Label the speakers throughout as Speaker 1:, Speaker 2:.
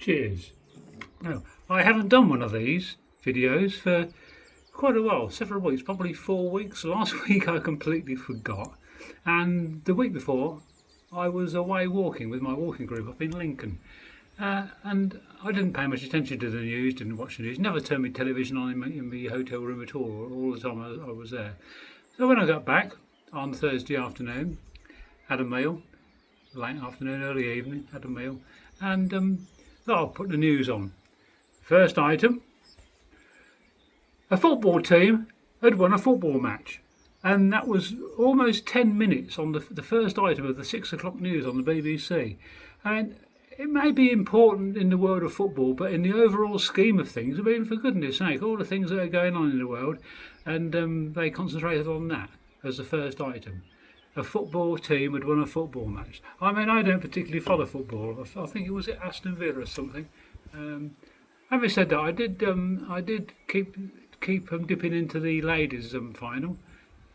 Speaker 1: Cheers. Now, I haven't done one of these videos for quite a while, several weeks, probably 4 weeks. Last week I completely forgot, and the week before I was away walking with my walking group up in Lincoln, and I didn't pay much attention to the news, didn't watch the news, never turned my television on in the hotel room at all the time I was there. So when I got back on Thursday afternoon, had a meal, late afternoon, early evening, had a meal, and thought I'll put the news on. First item, a football team had won a football match, and that was almost 10 minutes on the first item of the 6 o'clock news on the BBC. And it may be important in the world of football, but in the overall scheme of things, I mean, for goodness sake, all the things that are going on in the world, and they concentrated on that as the first item. A football team had won a football match. I mean, I don't particularly follow football. I think it was at Aston Villa or something. Having said that, I did keep dipping into the ladies' final.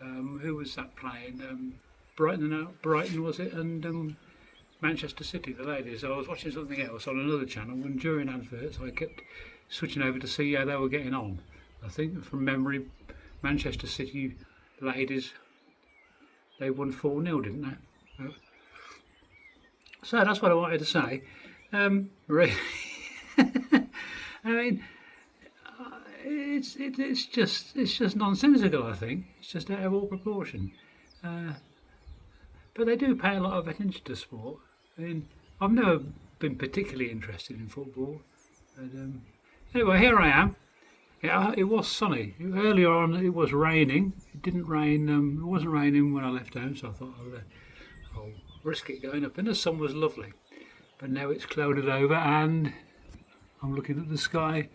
Speaker 1: Who was that playing? Brighton was it, and Manchester City, the ladies. I was watching something else on another channel, and during adverts I kept switching over to see how they were getting on. I think from memory, Manchester City ladies, they won 4-0, didn't they? So that's what I wanted to say. Really, I mean, it's just nonsensical. I think it's just out of all proportion. But they do pay a lot of attention to sport. I mean, I've never been particularly interested in football. But anyway, here I am. Yeah, it was sunny. Earlier on, it was raining. It didn't rain. It wasn't raining when I left home, so I thought I'll risk it going up. And the sun was lovely. But now it's clouded over, and I'm looking at the sky,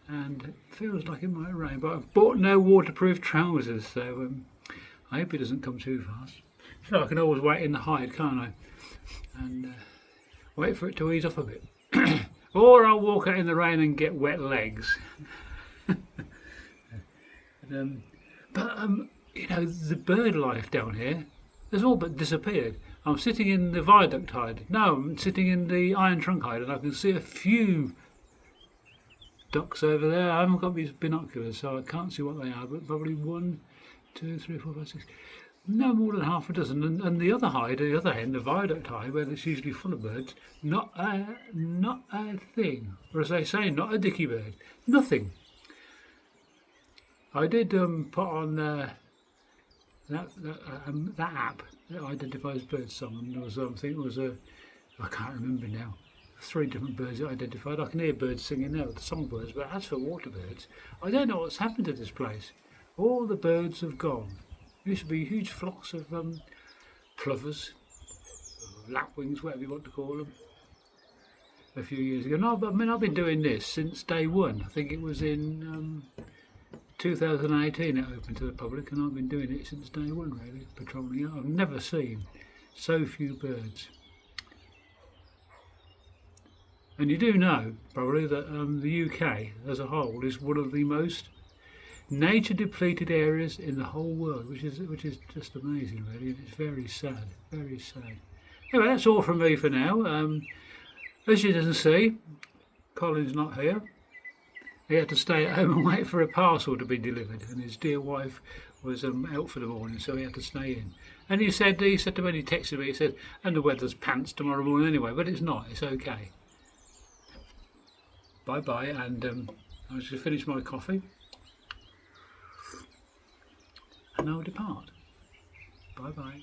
Speaker 1: and it feels like it might rain. But I've bought no waterproof trousers, so I hope it doesn't come too fast. So I can always wait in the hide, can't I? And wait for it to ease off a bit. Or I'll walk out in the rain and get wet legs. But you know, the bird life down here has all but disappeared. I'm sitting in the viaduct hide. No, I'm sitting in the iron trunk hide, and I can see a few ducks over there. I haven't got these binoculars, so I can't see what they are, but probably 1, 2, 3, 4, 5, 6. No more than half a dozen. And the other hide, the other end, the viaduct hide, where it's usually full of birds, not a thing. Or as they say, not a dicky bird. Nothing. I did put on that app that identifies bird song, and there was I think it was I can't remember now. 3 different birds that identified. I can hear birds singing now, the songbirds, but as for water birds, I don't know what's happened to this place. All the birds have gone. There used to be huge flocks of plovers, lapwings, whatever you want to call them, a few years ago. No, but I mean, I've been doing this since day one. I think it was in 2018 it opened to the public, and I've been doing it since day one, really, patrolling it. I've never seen so few birds. And you do know, probably, that the UK as a whole is one of the most nature depleted areas in the whole world, which is just amazing, really. And it's very sad, very sad. Anyway, that's all from me for now. As you can see, Colin's not here. He had to stay at home and wait for a parcel to be delivered, and his dear wife was out for the morning, so he had to stay in. And he said to me, when he texted me, he said, and the weather's pants tomorrow morning anyway, but it's not, it's okay. Bye bye, and I was going to finish my coffee, and I'll depart. Bye bye.